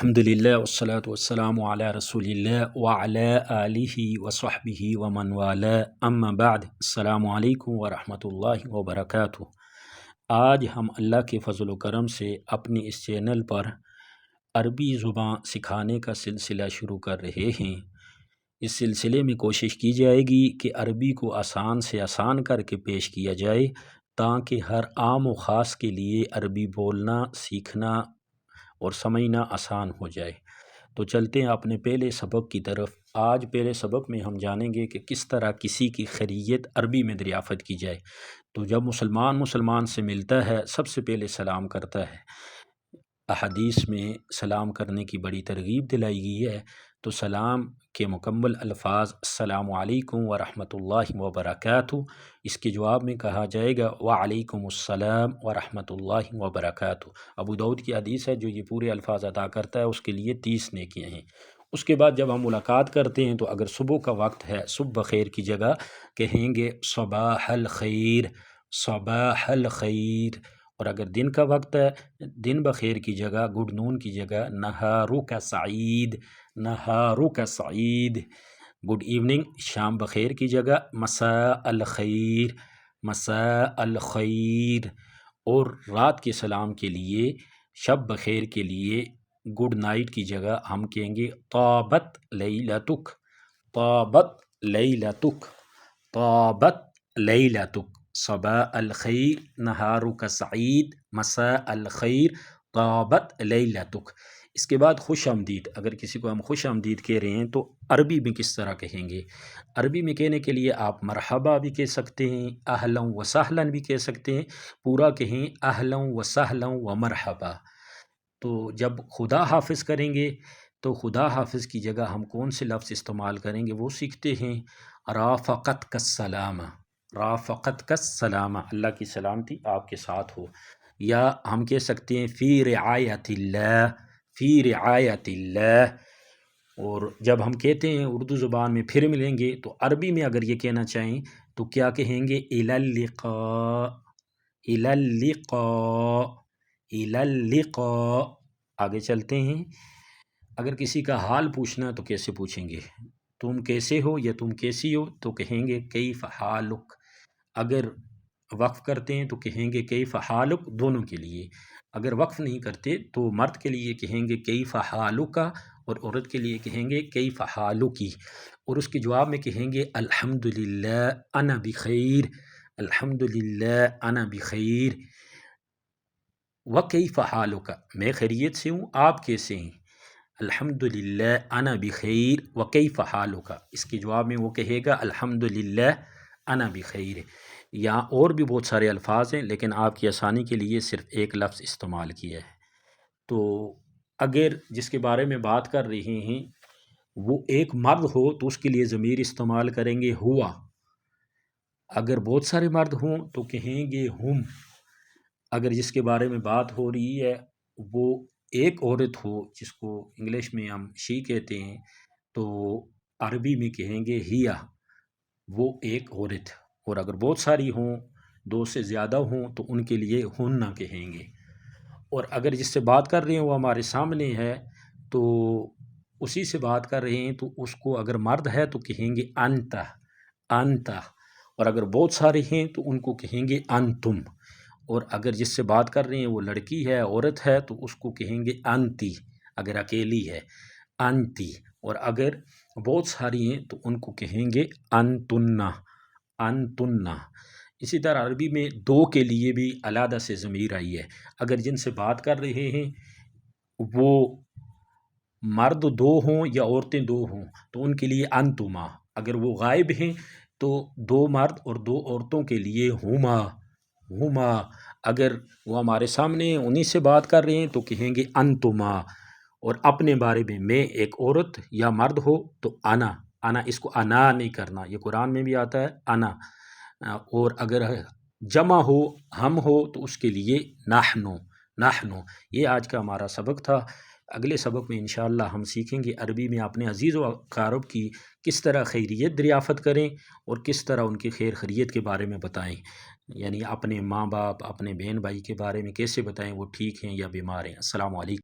अल्हम्दुलिल्लाह वस्सलातु वस्सलामु अला रसूलिल्लाह व अला आलिहि व सहबिहि व मन वाला अम्मा बाद। अस्सलामु अलैकुम व रहमतुल्लाहि व बरकातुहू। आज हम अल्लाह के फ़ज़ल व करम से अपने इस चैनल पर अरबी ज़ुबान सिखाने का सिलसिला शुरू कर रहे हैं। इस सिलसिले में कोशिश की जाएगी कि अरबी को आसान से आसान करके पेश किया जाए, ताकि हर आम व ख़ास के लिए अरबी बोलना, सीखना और समझना आसान हो जाए। तो चलते हैं अपने पहले सबक की तरफ। आज पहले सबक में हम जानेंगे कि किस तरह किसी की खैरियत अरबी में दरियाफ़त की जाए। तो जब मुसलमान से मिलता है, सबसे पहले सलाम करता है। अहदीस में सलाम करने की बड़ी तरगीब दिलाई गई है। तो सलाम के मुकम्मल अल्फाज अस्सलामु अलैकुम व रहमतुल्लाहि व बरकातुहू, इसके जवाब में कहा जाएगा व अलैकुमुस्सलाम व रहमतुल्लाहि व बरकातुहू। अबू दाऊद की हदीस है, जो ये पूरे अल्फाज अदा करता है उसके लिए 30 नेकियां हैं। उसके बाद जब हम मुलाकात करते हैं, तो अगर सुबह का वक्त है, सुबह खैर की जगह कहेंगे सबाहल खैर, सबाहल खैर। और अगर दिन का वक्त है, दिन बखैर की जगह गुड नून की जगह नहारू का सईद, नहारू का सईद। गुड इवनिंग, शाम बखैर की जगह मसा अल खैर, मसा अल खैर। और रात के सलाम के लिए, शब बखैर के लिए गुड नाइट की जगह हम कहेंगे ताबत लैलतुक, ताबत लैलतुक, ताबत लैलतुक। सबा अल खैर, नहारू का सईद, मसा अल खैर, ताबत लैलतुक। इसके बाद खुश आमदीद। अगर किसी को हम खुश आमदीद कह रहे हैं तो अरबी में किस तरह कहेंगे? अरबी में कहने के लिए आप मरहबा भी कह सकते हैं, अहलन व सहलन भी कह सकते हैं। पूरा कहें अहलन व सहलन व मरहबा। तो जब खुदा हाफिज़ करेंगे, तो खुदा हाफिज़ की जगह हम कौन से लफ्ज़ इस्तेमाल करेंगे वो सीखते हैं। राफ़क़त का सलामा, राफ़क़त का सलामा, अल्लाह की सलामती आपके साथ हो। या हम कह सकते हैं फ़ी रिआयतिल्लाह, फ़ी रिआयतिल्लाह। और जब हम कहते हैं उर्दू ज़ुबान में फिर मिलेंगे, तो अरबी में अगर ये कहना चाहें तो क्या कहेंगे? इलल लिक़ा, इलल लिक़ा, इलल लिक़ा। आगे चलते हैं। अगर किसी का हाल पूछना तो कैसे पूछेंगे? तुम कैसे हो या तुम कैसी हो, तो कहेंगे कैफ़ हालुक। अगर वक्फ़ करते हैं तो कहेंगे कैफ़ हालुक, दोनों के लिए। अगर वक्फ़ नहीं करते तो मर्द के लिए कहेंगे कैफ़ हालुका, और औरत के लिए कहेंगे कैफ़ हालुकी। और उसके जवाब में कहेंगे अल्हम्दुलिल्लाह अना बिखैर, अल्हम्दुलिल्लाह अना बिखैर। व कैफ़ हालुका, मैं खैरियत से हूँ, आप कैसे हैं? अल्हम्दुलिल्लाह अना बिखैर व कैफ़ हालुका। इसके जवाब में वो कहेगा अल्हम्दुलिल्लाह अना बिखैर। यहाँ और भी बहुत सारे अल्फाज हैं, लेकिन आपकी आसानी के लिए सिर्फ एक लफ्ज़ इस्तेमाल किया है। तो अगर जिसके बारे में बात कर रहे हैं वो एक मर्द हो, तो उसके लिए ज़मीर इस्तेमाल करेंगे हुआ। अगर बहुत सारे मर्द हों तो कहेंगे हुम। अगर जिसके बारे में बात हो रही है वो एक औरत हो, जिसको इंग्लिश में हम शी कहते हैं, तो अरबी में कहेंगे हिया, वो एक औरत। और अगर बहुत सारी हों, दो से ज़्यादा हों, तो उनके लिए हुन्ना कहेंगे। और अगर जिससे बात कर रहे हैं वो हमारे सामने है, तो उसी से बात कर रहे हैं, तो उसको अगर मर्द है तो कहेंगे अंता, अंता। और अगर बहुत सारे हैं तो उनको कहेंगे अंतुम। और अगर जिससे बात कर रहे हैं वो लड़की है, औरत है, तो उसको कहेंगे अंती। अगर अकेली है अंती। और अगर बहुत सारी हैं तो उनको कहेंगे अंतुन्ना, अंतुन्ना। इसी तरह अरबी में दो के लिए भी अलग से ज़मीर आई है। अगर जिनसे बात कर रहे हैं वो मर्द दो हों या औरतें दो हों, तो उनके लिए अंतुमा। अगर वो गायब हैं तो दो मर्द और दो औरतों के लिए हुमा, हुमा। अगर वो हमारे सामने हैं, उन्हीं से बात कर रहे हैं, तो कहेंगे अंतुमा। और अपने बारे में मैं एक औरत या मर्द हो तो अना, अना। इसको अना नहीं करना, ये कुरान में भी आता है अना। और अगर जमा हो, हम हो, तो उसके लिए नाहनो, नाहनो। ये आज का हमारा सबक था। अगले सबक में इंशाअल्लाह हम सीखेंगे अरबी में अपने अजीज़ व अक़ारिब की किस तरह खैरियत दरियाफ़त करें और किस तरह उनकी खैर खैरियत के बारे में बताएं। यानी अपने माँ बाप, अपने बहन भाई के बारे में कैसे बताएं वो ठीक हैं या बीमार हैं। अस्सलामु अलैकुम।